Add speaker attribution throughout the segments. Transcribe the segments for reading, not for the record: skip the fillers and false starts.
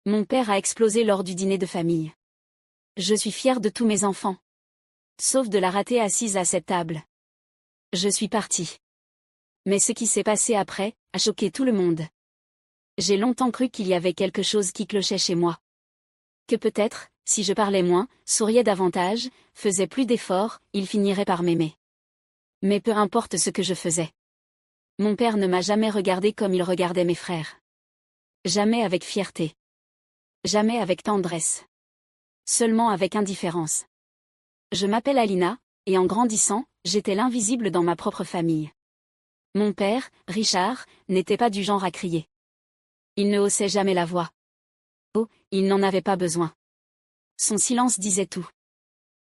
Speaker 1: Mon père a explosé lors du dîner de famille. Je suis fière de tous mes enfants. Sauf de la rater assise à cette table. Je suis partie. Mais ce qui s'est passé après a choqué tout le monde. J'ai longtemps cru qu'il y avait quelque chose qui clochait chez moi. Que peut-être, si je parlais moins, souriais davantage, faisais plus d'efforts, il finirait par m'aimer. Mais peu importe ce que je faisais. Mon père ne m'a jamais regardé comme il regardait mes frères. Jamais avec fierté. Jamais avec tendresse. Seulement avec indifférence. Je m'appelle Alina, et en grandissant, j'étais l'invisible dans ma propre famille. Mon père, Richard, n'était pas du genre à crier. Il ne haussait jamais la voix. Oh, il n'en avait pas besoin. Son silence disait tout.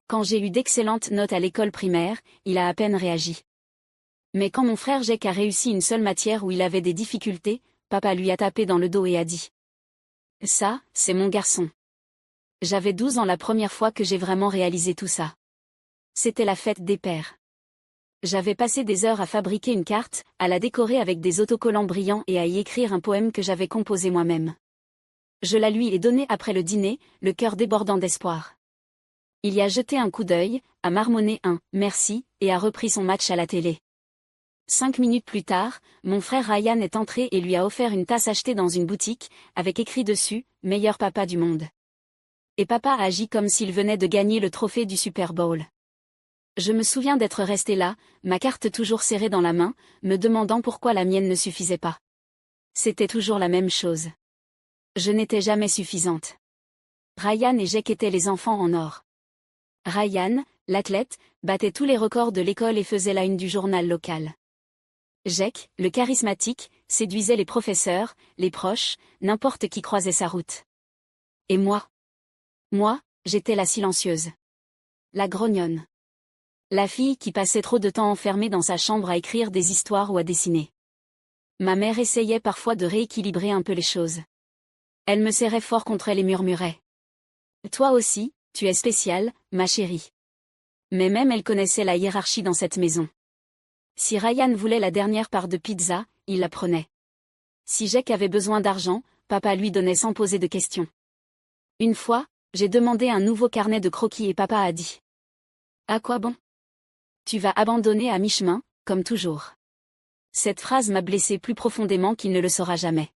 Speaker 1: Quand j'ai eu d'excellentes notes à l'école primaire, il a à peine réagi. Mais quand mon frère Jake a réussi une seule matière où il avait des difficultés, papa lui a tapé dans le dos et a dit « Ça, c'est mon garçon ». J'avais 12 ans la première fois que j'ai vraiment réalisé tout ça. C'était la fête des pères. J'avais passé des heures à fabriquer une carte, à la décorer avec des autocollants brillants et à y écrire un poème que j'avais composé moi-même. Je la lui ai donné après le dîner, le cœur débordant d'espoir. Il y a jeté un coup d'œil, a marmonné un « merci » et a repris son match à la télé. 5 minutes plus tard, mon frère Ryan est entré et lui a offert une tasse achetée dans une boutique, avec écrit dessus « Meilleur papa du monde ». Et papa a agi comme s'il venait de gagner le trophée du Super Bowl. Je me souviens d'être resté là, ma carte toujours serrée dans la main, me demandant pourquoi la mienne ne suffisait pas. C'était toujours la même chose. Je n'étais jamais suffisante. Ryan et Jake étaient les enfants en or. Ryan, l'athlète, battait tous les records de l'école et faisait la une du journal local. Jake, le charismatique, séduisait les professeurs, les proches, n'importe qui croisait sa route. Et moi, j'étais la silencieuse. La grognonne. La fille qui passait trop de temps enfermée dans sa chambre à écrire des histoires ou à dessiner. Ma mère essayait parfois de rééquilibrer un peu les choses. Elle me serrait fort contre elle et murmurait. « Toi aussi, tu es spéciale, ma chérie. » Mais même elle connaissait la hiérarchie dans cette maison. Si Ryan voulait la dernière part de pizza, il la prenait. Si Jake avait besoin d'argent, papa lui donnait sans poser de questions. Une fois, j'ai demandé un nouveau carnet de croquis et papa a dit. « À quoi bon ? Tu vas abandonner à mi-chemin, comme toujours. » Cette phrase m'a blessée plus profondément qu'il ne le saura jamais.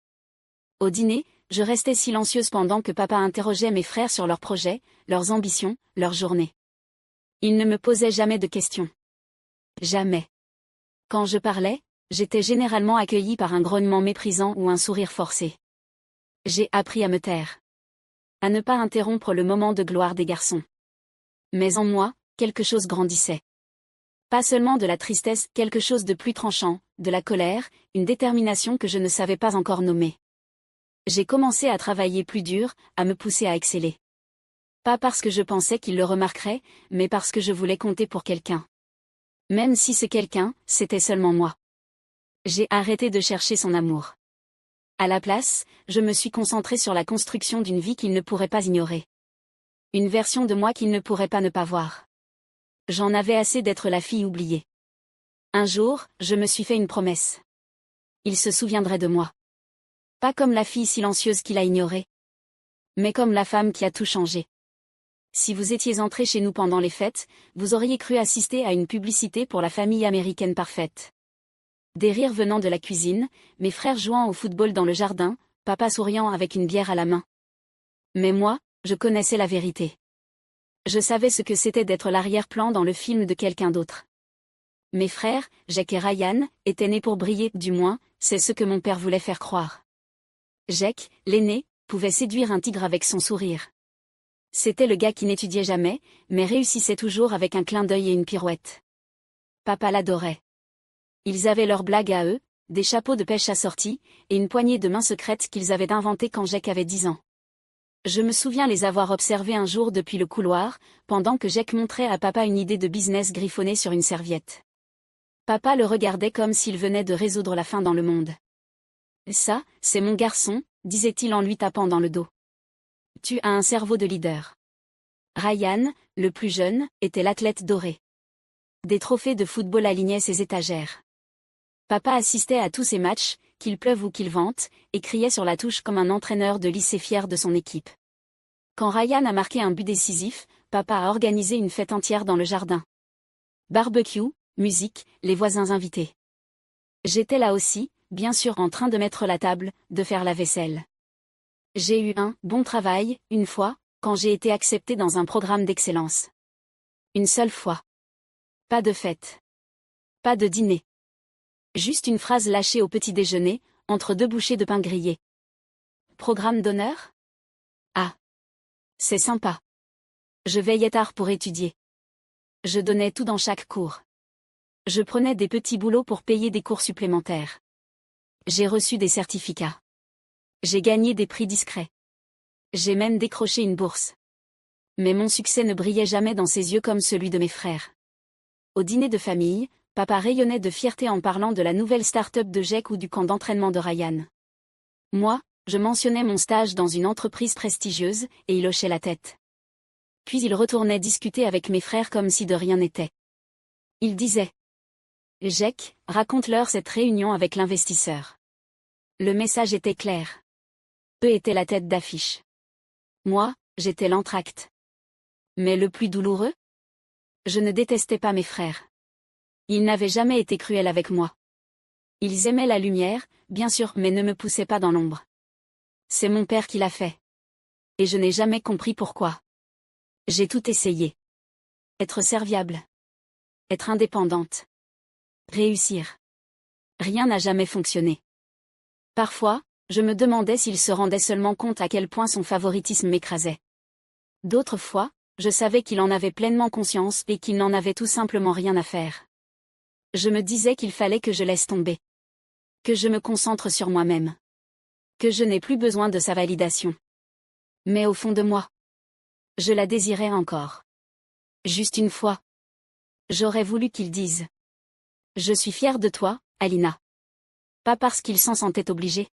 Speaker 1: Au dîner, je restais silencieuse pendant que papa interrogeait mes frères sur leurs projets, leurs ambitions, leurs journées. Il ne me posait jamais de questions. Jamais. Quand je parlais, j'étais généralement accueillie par un grognement méprisant ou un sourire forcé. J'ai appris à me taire. À ne pas interrompre le moment de gloire des garçons. Mais en moi, quelque chose grandissait. Pas seulement de la tristesse, quelque chose de plus tranchant, de la colère, une détermination que je ne savais pas encore nommer. J'ai commencé à travailler plus dur, à me pousser à exceller. Pas parce que je pensais qu'il le remarquerait, mais parce que je voulais compter pour quelqu'un. Même si ce quelqu'un, c'était seulement moi. J'ai arrêté de chercher son amour. À la place, je me suis concentrée sur la construction d'une vie qu'il ne pourrait pas ignorer. Une version de moi qu'il ne pourrait pas ne pas voir. J'en avais assez d'être la fille oubliée. Un jour, je me suis fait une promesse. Il se souviendrait de moi. Pas comme la fille silencieuse qu'il a ignorée. Mais comme la femme qui a tout changé. Si vous étiez entré chez nous pendant les fêtes, vous auriez cru assister à une publicité pour la famille américaine parfaite. Des rires venant de la cuisine, mes frères jouant au football dans le jardin, papa souriant avec une bière à la main. Mais moi, je connaissais la vérité. Je savais ce que c'était d'être l'arrière-plan dans le film de quelqu'un d'autre. Mes frères, Jake et Ryan, étaient nés pour briller, du moins, c'est ce que mon père voulait faire croire. Jake, l'aîné, pouvait séduire un tigre avec son sourire. C'était le gars qui n'étudiait jamais, mais réussissait toujours avec un clin d'œil et une pirouette. Papa l'adorait. Ils avaient leurs blagues à eux, des chapeaux de pêche assortis, et une poignée de main secrète qu'ils avaient inventée quand Jake avait 10 ans. Je me souviens les avoir observés un jour depuis le couloir, pendant que Jake montrait à papa une idée de business griffonnée sur une serviette. Papa le regardait comme s'il venait de résoudre la faim dans le monde. « Ça, c'est mon garçon », disait-il en lui tapant dans le dos. « Tu as un cerveau de leader. » Ryan, le plus jeune, était l'athlète doré. Des trophées de football alignaient ses étagères. Papa assistait à tous ses matchs, qu'il pleuve ou qu'il vente, et criait sur la touche comme un entraîneur de lycée fier de son équipe. Quand Ryan a marqué un but décisif, papa a organisé une fête entière dans le jardin. Barbecue, musique, les voisins invités. J'étais là aussi, bien sûr en train de mettre la table, de faire la vaisselle. J'ai eu un bon travail, une fois, quand j'ai été acceptée dans un programme d'excellence. Une seule fois. Pas de fête. Pas de dîner. Juste une phrase lâchée au petit déjeuner, entre 2 bouchées de pain grillé. Programme d'honneur? Ah. C'est sympa. Je veillais tard pour étudier. Je donnais tout dans chaque cours. Je prenais des petits boulots pour payer des cours supplémentaires. J'ai reçu des certificats. J'ai gagné des prix discrets. J'ai même décroché une bourse. Mais mon succès ne brillait jamais dans ses yeux comme celui de mes frères. Au dîner de famille, papa rayonnait de fierté en parlant de la nouvelle start-up de Jack ou du camp d'entraînement de Ryan. Moi, je mentionnais mon stage dans une entreprise prestigieuse, et il hochait la tête. Puis il retournait discuter avec mes frères comme si de rien n'était. Il disait: Jack, raconte-leur cette réunion avec l'investisseur. Le message était clair. Eux étaient la tête d'affiche. Moi, j'étais l'entracte. Mais le plus douloureux? Je ne détestais pas mes frères. Ils n'avaient jamais été cruels avec moi. Ils aimaient la lumière, bien sûr, mais ne me poussaient pas dans l'ombre. C'est mon père qui l'a fait. Et je n'ai jamais compris pourquoi. J'ai tout essayé. Être serviable. Être indépendante. Réussir. Rien n'a jamais fonctionné. Parfois, je me demandais s'il se rendait seulement compte à quel point son favoritisme m'écrasait. D'autres fois, je savais qu'il en avait pleinement conscience et qu'il n'en avait tout simplement rien à faire. Je me disais qu'il fallait que je laisse tomber. Que je me concentre sur moi-même. Que je n'ai plus besoin de sa validation. Mais au fond de moi, je la désirais encore. Juste une fois. J'aurais voulu qu'il dise: Je suis fier de toi, Alina. Pas parce qu'il s'en sentait obligé,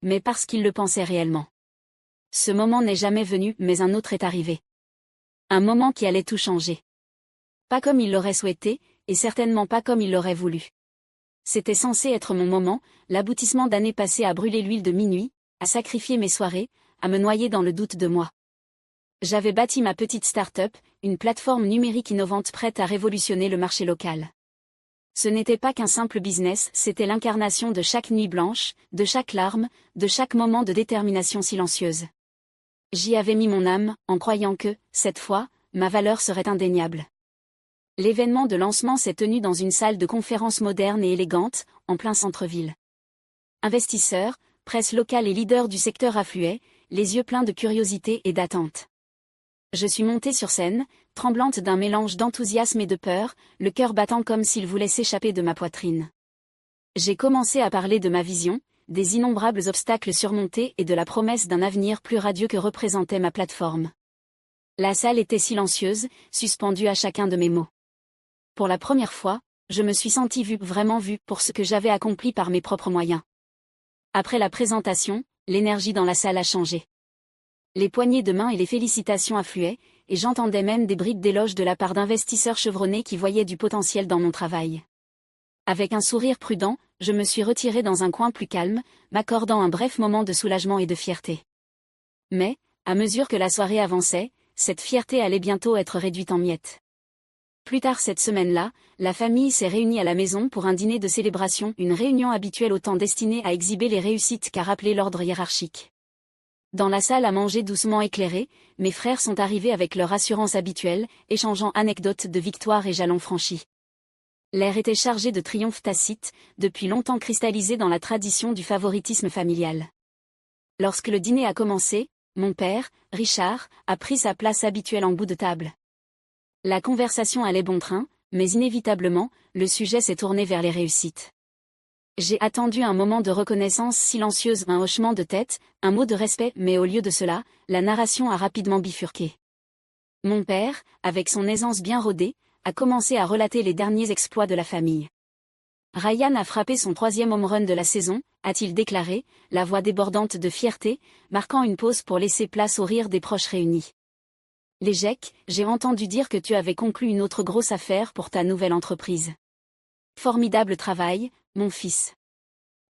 Speaker 1: mais parce qu'il le pensait réellement. Ce moment n'est jamais venu, mais un autre est arrivé. Un moment qui allait tout changer. Pas comme il l'aurait souhaité, et certainement pas comme il l'aurait voulu. C'était censé être mon moment, l'aboutissement d'années passées à brûler l'huile de minuit, à sacrifier mes soirées, à me noyer dans le doute de moi. J'avais bâti ma petite start-up, une plateforme numérique innovante prête à révolutionner le marché local. Ce n'était pas qu'un simple business, c'était l'incarnation de chaque nuit blanche, de chaque larme, de chaque moment de détermination silencieuse. J'y avais mis mon âme, en croyant que, cette fois, ma valeur serait indéniable. L'événement de lancement s'est tenu dans une salle de conférence moderne et élégante, en plein centre-ville. Investisseurs, presse locale et leaders du secteur affluaient, les yeux pleins de curiosité et d'attente. Je suis montée sur scène, tremblante d'un mélange d'enthousiasme et de peur, le cœur battant comme s'il voulait s'échapper de ma poitrine. J'ai commencé à parler de ma vision, des innombrables obstacles surmontés et de la promesse d'un avenir plus radieux que représentait ma plateforme. La salle était silencieuse, suspendue à chacun de mes mots. Pour la première fois, je me suis sentie vue, vraiment vue, pour ce que j'avais accompli par mes propres moyens. Après la présentation, l'énergie dans la salle a changé. Les poignées de main et les félicitations affluaient, et j'entendais même des bribes d'éloges de la part d'investisseurs chevronnés qui voyaient du potentiel dans mon travail. Avec un sourire prudent, je me suis retirée dans un coin plus calme, m'accordant un bref moment de soulagement et de fierté. Mais, à mesure que la soirée avançait, cette fierté allait bientôt être réduite en miettes. Plus tard cette semaine-là, la famille s'est réunie à la maison pour un dîner de célébration, une réunion habituelle autant destinée à exhiber les réussites qu'à rappeler l'ordre hiérarchique. Dans la salle à manger doucement éclairée, mes frères sont arrivés avec leur assurance habituelle, échangeant anecdotes de victoires et jalons franchis. L'air était chargé de triomphe tacite, depuis longtemps cristallisé dans la tradition du favoritisme familial. Lorsque le dîner a commencé, mon père, Richard, a pris sa place habituelle en bout de table. La conversation allait bon train, mais inévitablement, le sujet s'est tourné vers les réussites. J'ai attendu un moment de reconnaissance silencieuse, un hochement de tête, un mot de respect, mais au lieu de cela, la narration a rapidement bifurqué. Mon père, avec son aisance bien rodée, a commencé à relater les derniers exploits de la famille. Ryan a frappé son 3e home run de la saison, a-t-il déclaré, la voix débordante de fierté, marquant une pause pour laisser place au rire des proches réunis. Les Jack, j'ai entendu dire que tu avais conclu une autre grosse affaire pour ta nouvelle entreprise. Formidable travail, mon fils.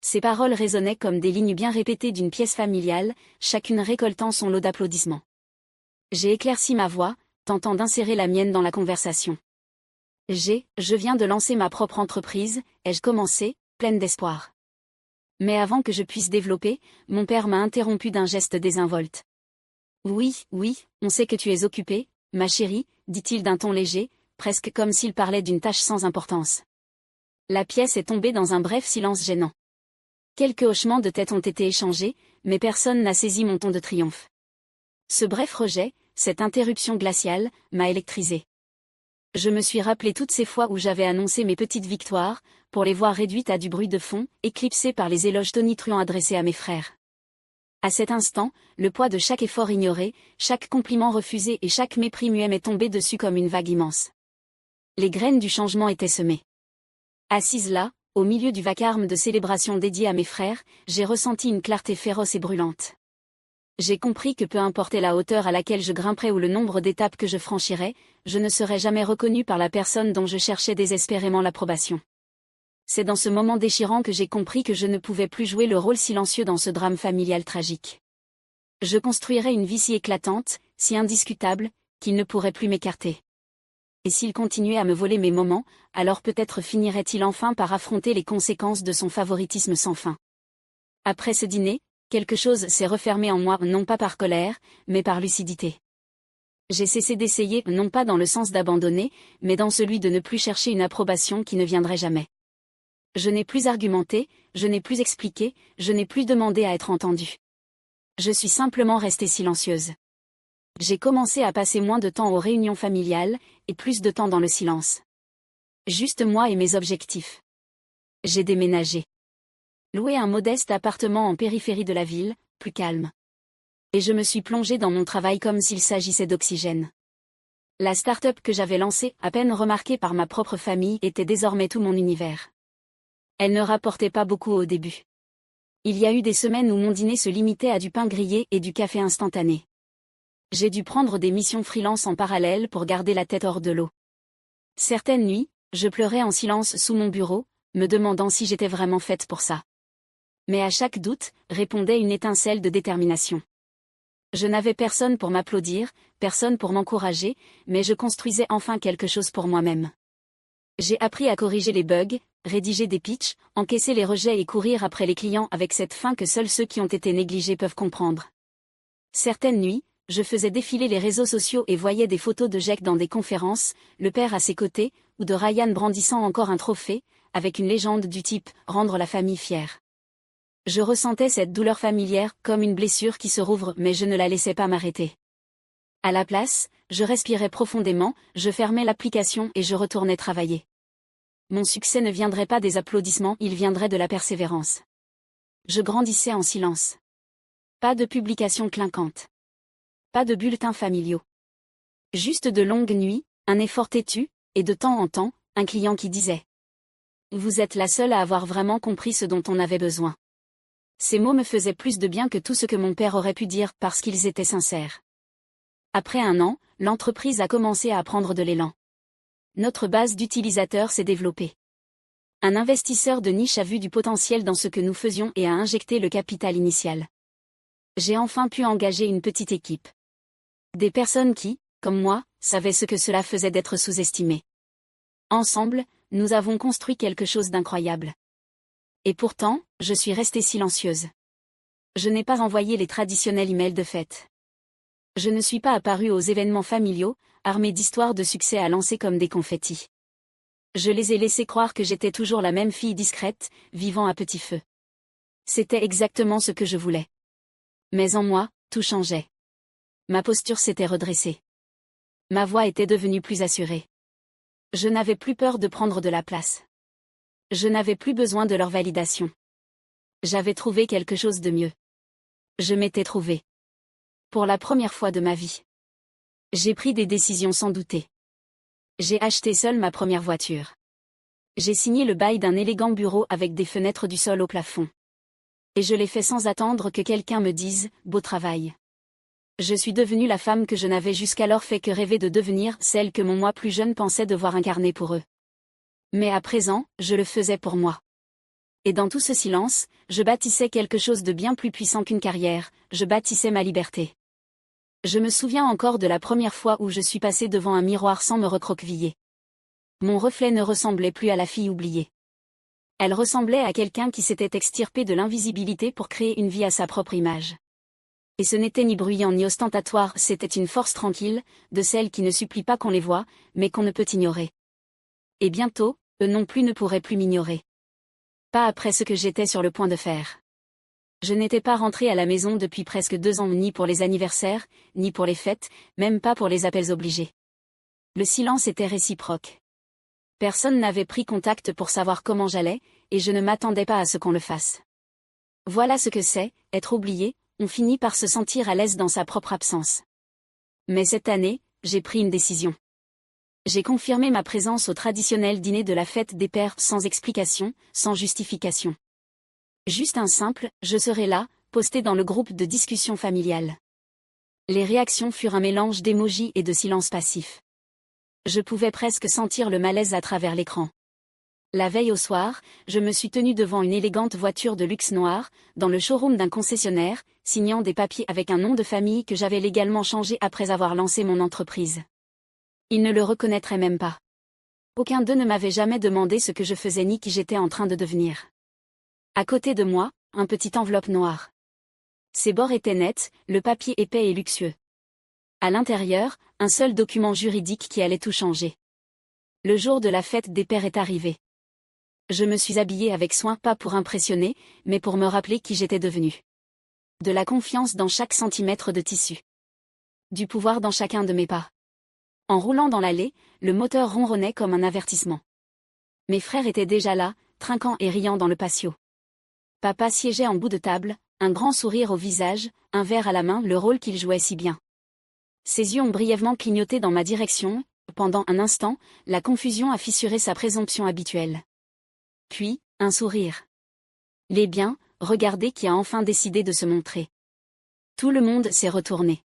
Speaker 1: Ces paroles résonnaient comme des lignes bien répétées d'une pièce familiale, chacune récoltant son lot d'applaudissements. J'ai éclairci ma voix, tentant d'insérer la mienne dans la conversation. Je viens de lancer ma propre entreprise, ai-je commencé, pleine d'espoir. Mais avant que je puisse développer, mon père m'a interrompu d'un geste désinvolte. Oui, on sait que tu es occupée, ma chérie, dit-il d'un ton léger, presque comme s'il parlait d'une tâche sans importance. La pièce est tombée dans un bref silence gênant. Quelques hochements de tête ont été échangés, mais personne n'a saisi mon ton de triomphe. Ce bref rejet, cette interruption glaciale, m'a électrisé. Je me suis rappelé toutes ces fois où j'avais annoncé mes petites victoires, pour les voir réduites à du bruit de fond, éclipsées par les éloges tonitruants adressés à mes frères. À cet instant, le poids de chaque effort ignoré, chaque compliment refusé et chaque mépris muet m'est tombé dessus comme une vague immense. Les graines du changement étaient semées. Assise là, au milieu du vacarme de célébration dédié à mes frères, j'ai ressenti une clarté féroce et brûlante. J'ai compris que peu importait la hauteur à laquelle je grimperais ou le nombre d'étapes que je franchirais, je ne serais jamais reconnu par la personne dont je cherchais désespérément l'approbation. C'est dans ce moment déchirant que j'ai compris que je ne pouvais plus jouer le rôle silencieux dans ce drame familial tragique. Je construirais une vie si éclatante, si indiscutable, qu'il ne pourrait plus m'écarter. Et s'il continuait à me voler mes moments, alors peut-être finirait-il enfin par affronter les conséquences de son favoritisme sans fin. Après ce dîner, quelque chose s'est refermé en moi, non pas par colère, mais par lucidité. J'ai cessé d'essayer, non pas dans le sens d'abandonner, mais dans celui de ne plus chercher une approbation qui ne viendrait jamais. Je n'ai plus argumenté, je n'ai plus expliqué, je n'ai plus demandé à être entendue. Je suis simplement restée silencieuse. J'ai commencé à passer moins de temps aux réunions familiales, et plus de temps dans le silence. Juste moi et mes objectifs. J'ai déménagé. Loué un modeste appartement en périphérie de la ville, plus calme. Et je me suis plongée dans mon travail comme s'il s'agissait d'oxygène. La start-up que j'avais lancée, à peine remarquée par ma propre famille, était désormais tout mon univers. Elle ne rapportait pas beaucoup au début. Il y a eu des semaines où mon dîner se limitait à du pain grillé et du café instantané. J'ai dû prendre des missions freelance en parallèle pour garder la tête hors de l'eau. Certaines nuits, je pleurais en silence sous mon bureau, me demandant si j'étais vraiment faite pour ça. Mais à chaque doute, répondait une étincelle de détermination. Je n'avais personne pour m'applaudir, personne pour m'encourager, mais je construisais enfin quelque chose pour moi-même. J'ai appris à corriger les bugs, rédiger des pitchs, encaisser les rejets et courir après les clients avec cette faim que seuls ceux qui ont été négligés peuvent comprendre. Certaines nuits, je faisais défiler les réseaux sociaux et voyais des photos de Jack dans des conférences, le père à ses côtés, ou de Ryan brandissant encore un trophée, avec une légende du type « rendre la famille fière ». Je ressentais cette douleur familière comme une blessure qui se rouvre mais je ne la laissais pas m'arrêter. À la place, je respirais profondément, je fermais l'application et je retournais travailler. Mon succès ne viendrait pas des applaudissements, il viendrait de la persévérance. Je grandissais en silence. Pas de publications clinquantes. Pas de bulletins familiaux. Juste de longues nuits, un effort têtu, et de temps en temps, un client qui disait « Vous êtes la seule à avoir vraiment compris ce dont on avait besoin ». Ces mots me faisaient plus de bien que tout ce que mon père aurait pu dire parce qu'ils étaient sincères. Après un an, l'entreprise a commencé à prendre de l'élan. Notre base d'utilisateurs s'est développée. Un investisseur de niche a vu du potentiel dans ce que nous faisions et a injecté le capital initial. J'ai enfin pu engager une petite équipe. Des personnes qui, comme moi, savaient ce que cela faisait d'être sous-estimé. Ensemble, nous avons construit quelque chose d'incroyable. Et pourtant, je suis restée silencieuse. Je n'ai pas envoyé les traditionnels emails de fête. Je ne suis pas apparue aux événements familiaux, armée d'histoires de succès à lancer comme des confettis. Je les ai laissés croire que j'étais toujours la même fille discrète, vivant à petit feu. C'était exactement ce que je voulais. Mais en moi, tout changeait. Ma posture s'était redressée. Ma voix était devenue plus assurée. Je n'avais plus peur de prendre de la place. Je n'avais plus besoin de leur validation. J'avais trouvé quelque chose de mieux. Je m'étais trouvée. Pour la première fois de ma vie. J'ai pris des décisions sans douter. J'ai acheté seule ma première voiture. J'ai signé le bail d'un élégant bureau avec des fenêtres du sol au plafond. Et je l'ai fait sans attendre que quelqu'un me dise « beau travail ». Je suis devenue la femme que je n'avais jusqu'alors fait que rêver de devenir, celle que mon moi plus jeune pensait devoir incarner pour eux. Mais à présent, je le faisais pour moi. Et dans tout ce silence, je bâtissais quelque chose de bien plus puissant qu'une carrière, je bâtissais ma liberté. Je me souviens encore de la première fois où je suis passée devant un miroir sans me recroqueviller. Mon reflet ne ressemblait plus à la fille oubliée. Elle ressemblait à quelqu'un qui s'était extirpé de l'invisibilité pour créer une vie à sa propre image. Et ce n'était ni bruyant ni ostentatoire, c'était une force tranquille, de celle qui ne supplie pas qu'on les voie, mais qu'on ne peut ignorer. Et bientôt, eux non plus ne pourraient plus m'ignorer. Pas après ce que j'étais sur le point de faire. Je n'étais pas rentrée à la maison depuis presque 2 ans, ni pour les anniversaires, ni pour les fêtes, même pas pour les appels obligés. Le silence était réciproque. Personne n'avait pris contact pour savoir comment j'allais, et je ne m'attendais pas à ce qu'on le fasse. Voilà ce que c'est, être oublié, on finit par se sentir à l'aise dans sa propre absence. Mais cette année, j'ai pris une décision. J'ai confirmé ma présence au traditionnel dîner de la fête des pères sans explication, sans justification. Juste un simple « je serai là » posté dans le groupe de discussion familiale. Les réactions furent un mélange d'émojis et de silence passif. Je pouvais presque sentir le malaise à travers l'écran. La veille au soir, je me suis tenue devant une élégante voiture de luxe noire, dans le showroom d'un concessionnaire, signant des papiers avec un nom de famille que j'avais légalement changé après avoir lancé mon entreprise. Ils ne le reconnaîtraient même pas. Aucun d'eux ne m'avait jamais demandé ce que je faisais ni qui j'étais en train de devenir. À côté de moi, un petit enveloppe noire. Ses bords étaient nets, le papier épais et luxueux. À l'intérieur, un seul document juridique qui allait tout changer. Le jour de la fête des pères est arrivé. Je me suis habillée avec soin, pas pour impressionner, mais pour me rappeler qui j'étais devenue. De la confiance dans chaque centimètre de tissu. Du pouvoir dans chacun de mes pas. En roulant dans l'allée, le moteur ronronnait comme un avertissement. Mes frères étaient déjà là, trinquant et riant dans le patio. Papa siégeait en bout de table, un grand sourire au visage, un verre à la main, le rôle qu'il jouait si bien. Ses yeux ont brièvement clignoté dans ma direction, pendant un instant, la confusion a fissuré sa présomption habituelle. Puis, un sourire. Les biens, regardez qui a enfin décidé de se montrer. Tout le monde s'est retourné.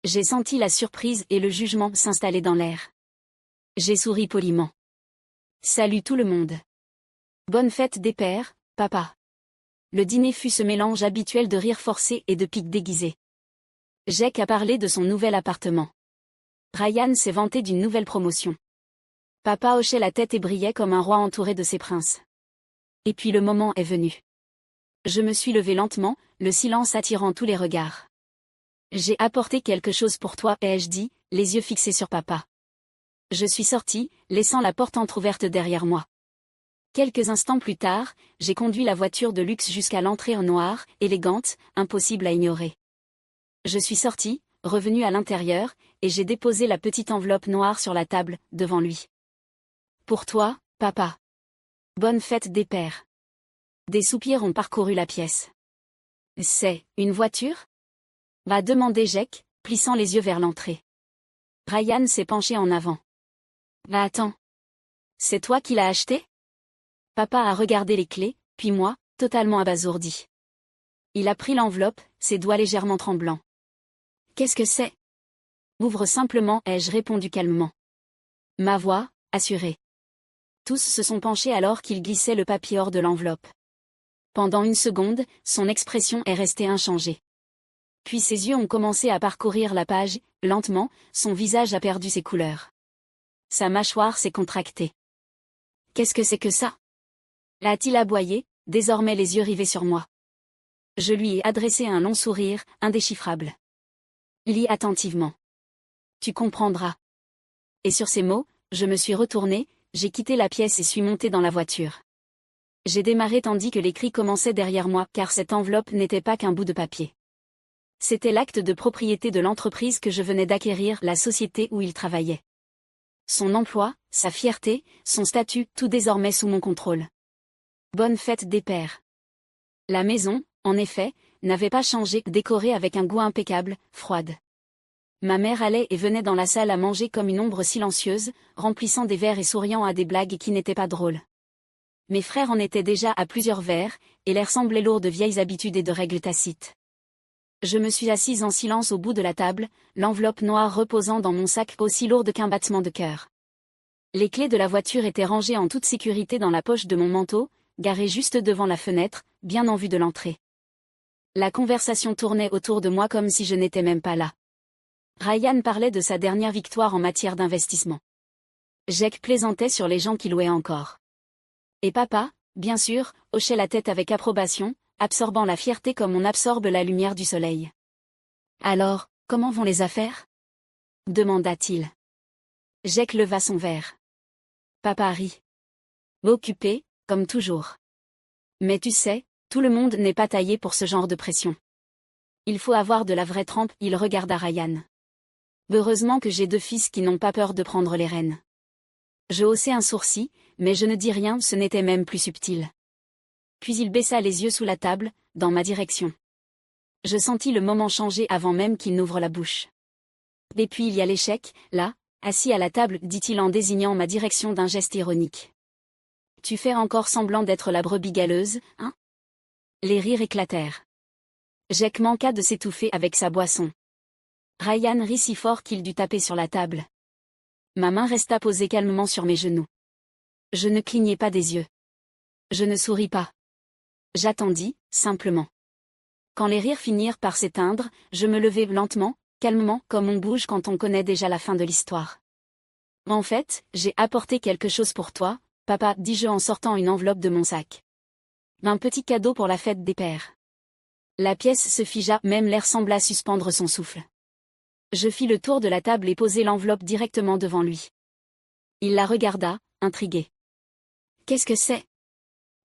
Speaker 1: J'ai senti la surprise et le jugement s'installer dans l'air. J'ai souri poliment. Salut tout le monde. Bonne fête des pères, papa. Le dîner fut ce mélange habituel de rire forcé et de piques déguisées. Jack a parlé de son nouvel appartement. Ryan s'est vanté d'une nouvelle promotion. Papa hochait la tête et brillait comme un roi entouré de ses princes. Et puis le moment est venu. Je me suis levée lentement, le silence attirant tous les regards. J'ai apporté quelque chose pour toi, ai-je dit, les yeux fixés sur papa. Je suis sortie, laissant la porte entr'ouverte derrière moi. Quelques instants plus tard, j'ai conduit la voiture de luxe jusqu'à l'entrée en noir, élégante, impossible à ignorer. Je suis sortie, revenue à l'intérieur, et j'ai déposé la petite enveloppe noire sur la table, devant lui. Pour toi, papa. Bonne fête des pères. Des soupirs ont parcouru la pièce. C'est une voiture ? Va demander Jack, plissant les yeux vers l'entrée. Ryan s'est penché en avant. Va attends. C'est toi qui l'as acheté ? Papa a regardé les clés, puis moi, totalement abasourdi. Il a pris l'enveloppe, ses doigts légèrement tremblants. Qu'est-ce que c'est ? Ouvre simplement, ai-je répondu calmement. Ma voix, assurée. Tous se sont penchés alors qu'il glissait le papier hors de l'enveloppe. Pendant une seconde, son expression est restée inchangée. Puis ses yeux ont commencé à parcourir la page, lentement, son visage a perdu ses couleurs. Sa mâchoire s'est contractée. Qu'est-ce que c'est que ça ? A-t-il aboyé, désormais les yeux rivés sur moi. Je lui ai adressé un long sourire, indéchiffrable. Lis attentivement. Tu comprendras. Et sur ces mots, je me suis retournée, j'ai quitté la pièce et suis montée dans la voiture. J'ai démarré tandis que les cris commençaient derrière moi, car cette enveloppe n'était pas qu'un bout de papier. C'était l'acte de propriété de l'entreprise que je venais d'acquérir, la société où il travaillait. Son emploi, sa fierté, son statut, tout désormais sous mon contrôle. Bonne fête des pères. La maison, en effet, n'avait pas changé, décorée avec un goût impeccable, froide. Ma mère allait et venait dans la salle à manger comme une ombre silencieuse, remplissant des verres et souriant à des blagues qui n'étaient pas drôles. Mes frères en étaient déjà à plusieurs verres, et l'air semblait lourd de vieilles habitudes et de règles tacites. Je me suis assise en silence au bout de la table, l'enveloppe noire reposant dans mon sac aussi lourde qu'un battement de cœur. Les clés de la voiture étaient rangées en toute sécurité dans la poche de mon manteau, garé juste devant la fenêtre, bien en vue de l'entrée. La conversation tournait autour de moi comme si je n'étais même pas là. Ryan parlait de sa dernière victoire en matière d'investissement. Jake plaisantait sur les gens qui louaient encore. Et papa, bien sûr, hochait la tête avec approbation, absorbant la fierté comme on absorbe la lumière du soleil. « Alors, comment vont les affaires ?» demanda-t-il. Jake leva son verre. Papa rit. Occupé, comme toujours. Mais tu sais, tout le monde n'est pas taillé pour ce genre de pression. Il faut avoir de la vraie trempe, il regarda Ryan. Heureusement que j'ai 2 fils qui n'ont pas peur de prendre les rênes. Je haussai un sourcil, mais je ne dis rien, ce n'était même plus subtil. Puis il baissa les yeux sous la table, dans ma direction. Je sentis le moment changer avant même qu'il n'ouvre la bouche. Et puis il y a l'échec, là, assis à la table, dit-il en désignant ma direction d'un geste ironique. Tu fais encore semblant d'être la brebis galeuse, hein? Les rires éclatèrent. Jake manqua de s'étouffer avec sa boisson. Ryan rit si fort qu'il dut taper sur la table. Ma main resta posée calmement sur mes genoux. Je ne clignai pas des yeux. Je ne souris pas. J'attendis, simplement. Quand les rires finirent par s'éteindre, je me levai lentement, calmement, comme on bouge quand on connaît déjà la fin de l'histoire. En fait, j'ai apporté quelque chose pour toi, papa, dis-je en sortant une enveloppe de mon sac. Un petit cadeau pour la fête des pères. La pièce se figea, même l'air sembla suspendre son souffle. Je fis le tour de la table et posai l'enveloppe directement devant lui. Il la regarda, intrigué. Qu'est-ce que c'est?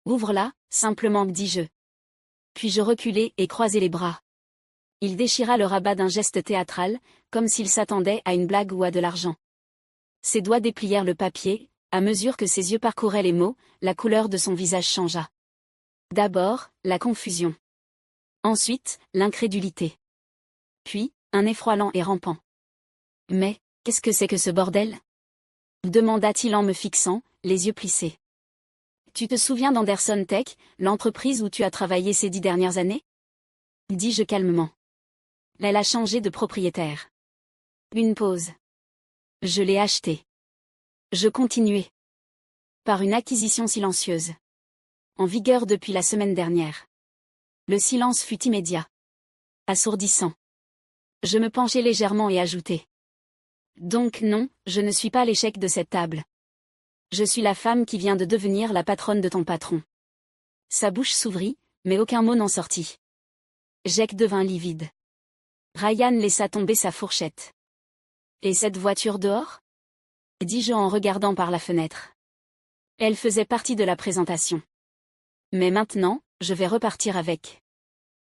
Speaker 1: Ouvre-la, simplement, dis-je. Puis je reculai et croisai les bras. Il déchira le rabat d'un geste théâtral, comme s'il s'attendait à une blague ou à de l'argent. Ses doigts déplièrent le papier, à mesure que ses yeux parcouraient les mots, la couleur de son visage changea. D'abord, la confusion. Ensuite, l'incrédulité. Puis, un effroi lent et rampant. « Mais, qu'est-ce que c'est que ce bordel ?» demanda-t-il en me fixant, les yeux plissés. « Tu te souviens d'Anderson Tech, l'entreprise où tu as travaillé ces 10 dernières années ?» dis-je calmement. Elle a changé de propriétaire. Une pause. Je l'ai acheté. Je continuai. Par une acquisition silencieuse. En vigueur depuis la semaine dernière. Le silence fut immédiat. Assourdissant. Je me penchai légèrement et ajoutai. Donc non, je ne suis pas l'échec de cette table. Je suis la femme qui vient de devenir la patronne de ton patron. Sa bouche s'ouvrit, mais aucun mot n'en sortit. Jake devint livide. Ryan laissa tomber sa fourchette. Et cette voiture dehors? dis-je en regardant par la fenêtre. Elle faisait partie de la présentation. Mais maintenant, je vais repartir avec.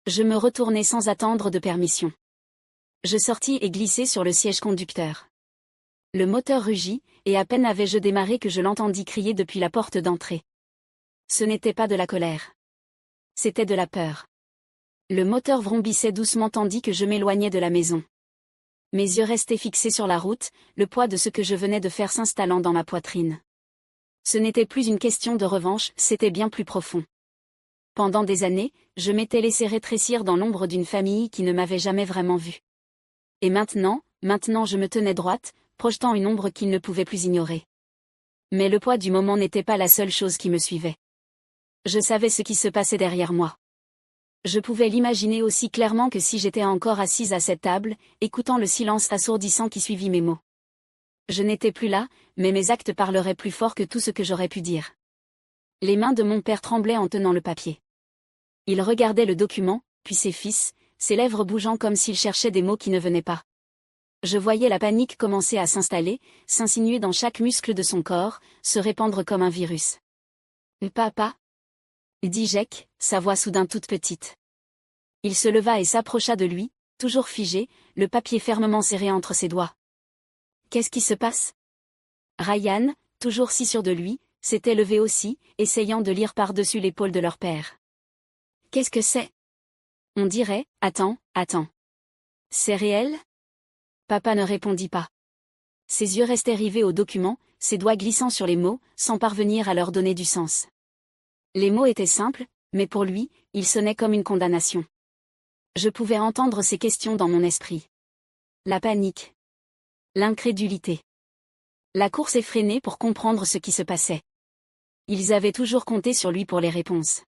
Speaker 1: Je me retournai sans attendre de permission. Je sortis et glissai sur le siège conducteur. Le moteur rugit, et à peine avais-je démarré que je l'entendis crier depuis la porte d'entrée. Ce n'était pas de la colère. C'était de la peur. Le moteur vrombissait doucement tandis que je m'éloignais de la maison. Mes yeux restaient fixés sur la route, le poids de ce que je venais de faire s'installant dans ma poitrine. Ce n'était plus une question de revanche, c'était bien plus profond. Pendant des années, je m'étais laissé rétrécir dans l'ombre d'une famille qui ne m'avait jamais vraiment vue. Et maintenant je me tenais droite, projetant une ombre qu'il ne pouvait plus ignorer. Mais le poids du moment n'était pas la seule chose qui me suivait. Je savais ce qui se passait derrière moi. Je pouvais l'imaginer aussi clairement que si j'étais encore assise à cette table, écoutant le silence assourdissant qui suivit mes mots. Je n'étais plus là, mais mes actes parleraient plus fort que tout ce que j'aurais pu dire. Les mains de mon père tremblaient en tenant le papier. Il regardait le document, puis ses fils, ses lèvres bougeant comme s'il cherchait des mots qui ne venaient pas. Je voyais la panique commencer à s'installer, s'insinuer dans chaque muscle de son corps, se répandre comme un virus. « Papa » dit Jake, sa voix soudain toute petite. Il se leva et s'approcha de lui, toujours figé, le papier fermement serré entre ses doigts. « Qu'est-ce qui se passe ?» Ryan, toujours si sûr de lui, s'était levé aussi, essayant de lire par-dessus l'épaule de leur père. « Qu'est-ce que c'est ? On dirait, attends. C'est réel ? » Papa ne répondit pas. Ses yeux restaient rivés au document, ses doigts glissant sur les mots, sans parvenir à leur donner du sens. Les mots étaient simples, mais pour lui, ils sonnaient comme une condamnation. Je pouvais entendre ces questions dans mon esprit. La panique. L'incrédulité. La course effrénée pour comprendre ce qui se passait. Ils avaient toujours compté sur lui pour les réponses.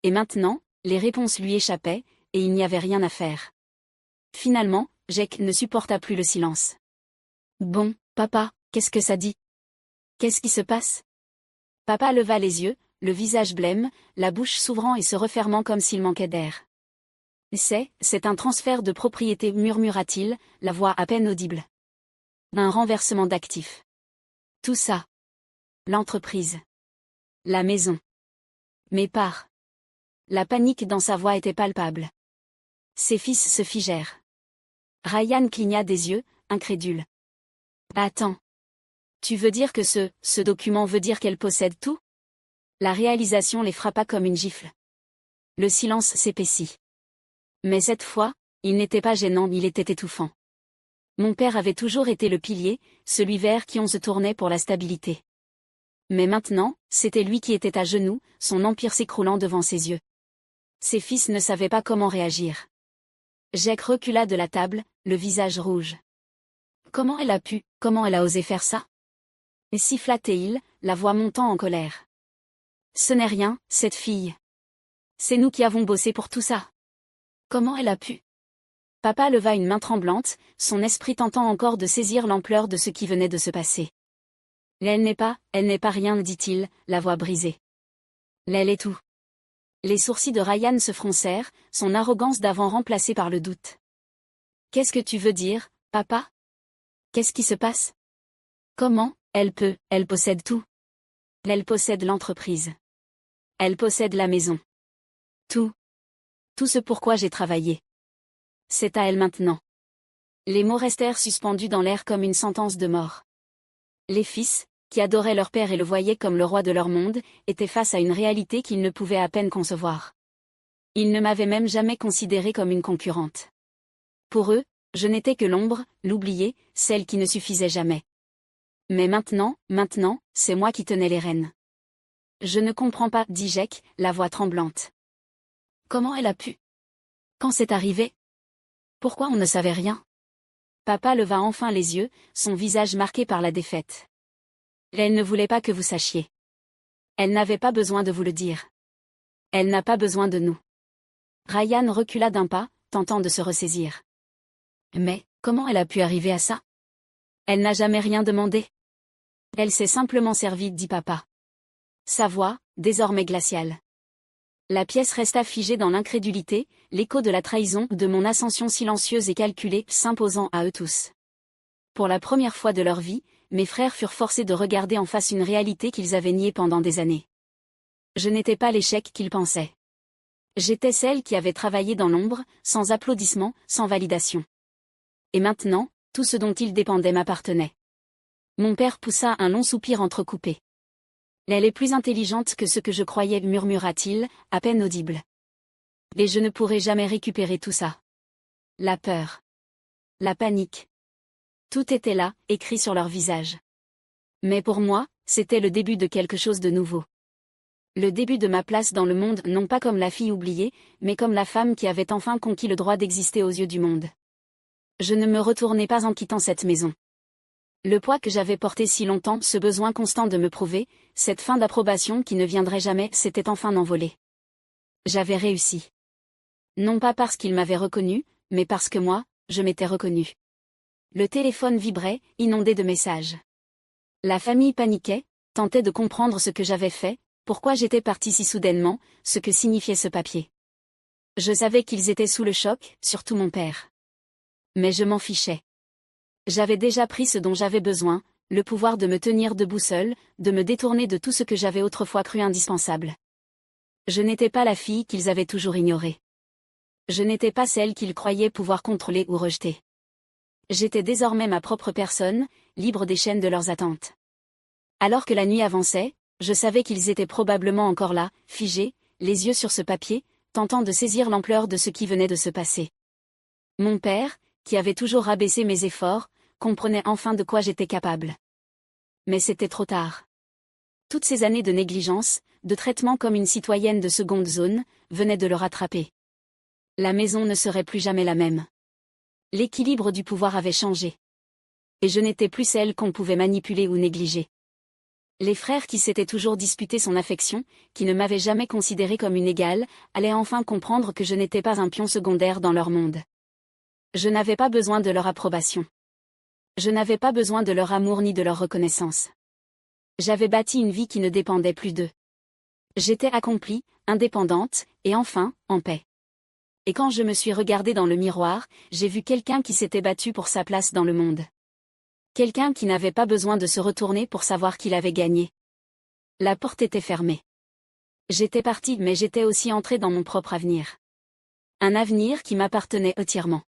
Speaker 1: Et maintenant, les réponses lui échappaient, et il n'y avait rien à faire. Finalement, Jake ne supporta plus le silence. Bon, papa, qu'est-ce que ça dit? Qu'est-ce qui se passe? Papa leva les yeux, le visage blême, la bouche s'ouvrant et se refermant comme s'il manquait d'air. C'est un transfert de propriété, murmura-t-il, la voix à peine audible. Un renversement d'actifs. Tout ça. L'entreprise. La maison. Mes parts. La panique dans sa voix était palpable. Ses fils se figèrent. Ryan cligna des yeux, incrédule. Attends. Tu veux dire que ce document veut dire qu'elle possède tout? La réalisation les frappa comme une gifle. Le silence s'épaissit. Mais cette fois, il n'était pas gênant, il était étouffant. Mon père avait toujours été le pilier, celui vers qui on se tournait pour la stabilité. Mais maintenant, c'était lui qui était à genoux, son empire s'écroulant devant ses yeux. Ses fils ne savaient pas comment réagir. Jake recula de la table, le visage rouge. Comment elle a osé faire ça? Siffla-t-il, la voix montant en colère. Ce n'est rien, cette fille. C'est nous qui avons bossé pour tout ça. Comment elle a pu? Papa leva une main tremblante, son esprit tentant encore de saisir l'ampleur de ce qui venait de se passer. Elle n'est pas rien, dit-il, la voix brisée. Elle est tout. Les sourcils de Ryan se froncèrent, son arrogance d'avant remplacée par le doute. Qu'est-ce que tu veux dire, papa? Qu'est-ce qui se passe? Comment, elle possède tout. Elle possède l'entreprise. Elle possède la maison. Tout. Tout ce pourquoi j'ai travaillé. C'est à elle maintenant. Les mots restèrent suspendus dans l'air comme une sentence de mort. Les fils, qui adoraient leur père et le voyaient comme le roi de leur monde, étaient face à une réalité qu'ils ne pouvaient à peine concevoir. Ils ne m'avaient même jamais considérée comme une concurrente. Pour eux, je n'étais que l'ombre, l'oubliée, celle qui ne suffisait jamais. Mais maintenant, c'est moi qui tenais les rênes. Je ne comprends pas, dit Jake, la voix tremblante. Comment elle a pu? Quand c'est arrivé? Pourquoi on ne savait rien? Papa leva enfin les yeux, son visage marqué par la défaite. Elle ne voulait pas que vous sachiez. Elle n'avait pas besoin de vous le dire. Elle n'a pas besoin de nous. Ryan recula d'un pas, tentant de se ressaisir. Mais, comment elle a pu arriver à ça? Elle n'a jamais rien demandé. Elle s'est simplement servie, dit papa. Sa voix, désormais glaciale. La pièce resta figée dans l'incrédulité, l'écho de la trahison, de mon ascension silencieuse et calculée, s'imposant à eux tous. Pour la première fois de leur vie, mes frères furent forcés de regarder en face une réalité qu'ils avaient niée pendant des années. Je n'étais pas l'échec qu'ils pensaient. J'étais celle qui avait travaillé dans l'ombre, sans applaudissements, sans validation. Et maintenant, tout ce dont ils dépendaient m'appartenait. Mon père poussa un long soupir entrecoupé. Elle est plus intelligente que ce que je croyais, murmura-t-il, à peine audible. Et je ne pourrai jamais récupérer tout ça. La peur. La panique. Tout était là, écrit sur leur visage. Mais pour moi, c'était le début de quelque chose de nouveau. Le début de ma place dans le monde, non pas comme la fille oubliée, mais comme la femme qui avait enfin conquis le droit d'exister aux yeux du monde. Je ne me retournai pas en quittant cette maison. Le poids que j'avais porté si longtemps, ce besoin constant de me prouver, cette fin d'approbation qui ne viendrait jamais, s'était enfin envolé. J'avais réussi. Non pas parce qu'il m'avait reconnu, mais parce que moi, je m'étais reconnu. Le téléphone vibrait, inondé de messages. La famille paniquait, tentait de comprendre ce que j'avais fait, pourquoi j'étais partie si soudainement, ce que signifiait ce papier. Je savais qu'ils étaient sous le choc, surtout mon père. Mais je m'en fichais. J'avais déjà pris ce dont j'avais besoin, le pouvoir de me tenir debout seule, de me détourner de tout ce que j'avais autrefois cru indispensable. Je n'étais pas la fille qu'ils avaient toujours ignorée. Je n'étais pas celle qu'ils croyaient pouvoir contrôler ou rejeter. J'étais désormais ma propre personne, libre des chaînes de leurs attentes. Alors que la nuit avançait, je savais qu'ils étaient probablement encore là, figés, les yeux sur ce papier, tentant de saisir l'ampleur de ce qui venait de se passer. Mon père, qui avait toujours rabaissé mes efforts, comprenait enfin de quoi j'étais capable. Mais c'était trop tard. Toutes ces années de négligence, de traitement comme une citoyenne de seconde zone, venaient de le rattraper. La maison ne serait plus jamais la même. L'équilibre du pouvoir avait changé. Et je n'étais plus celle qu'on pouvait manipuler ou négliger. Les frères qui s'étaient toujours disputé son affection, qui ne m'avaient jamais considéré comme une égale, allaient enfin comprendre que je n'étais pas un pion secondaire dans leur monde. Je n'avais pas besoin de leur approbation. Je n'avais pas besoin de leur amour ni de leur reconnaissance. J'avais bâti une vie qui ne dépendait plus d'eux. J'étais accomplie, indépendante, et enfin, en paix. Et quand je me suis regardée dans le miroir, j'ai vu quelqu'un qui s'était battu pour sa place dans le monde. Quelqu'un qui n'avait pas besoin de se retourner pour savoir qu'il avait gagné. La porte était fermée. J'étais partie mais j'étais aussi entrée dans mon propre avenir. Un avenir qui m'appartenait entièrement.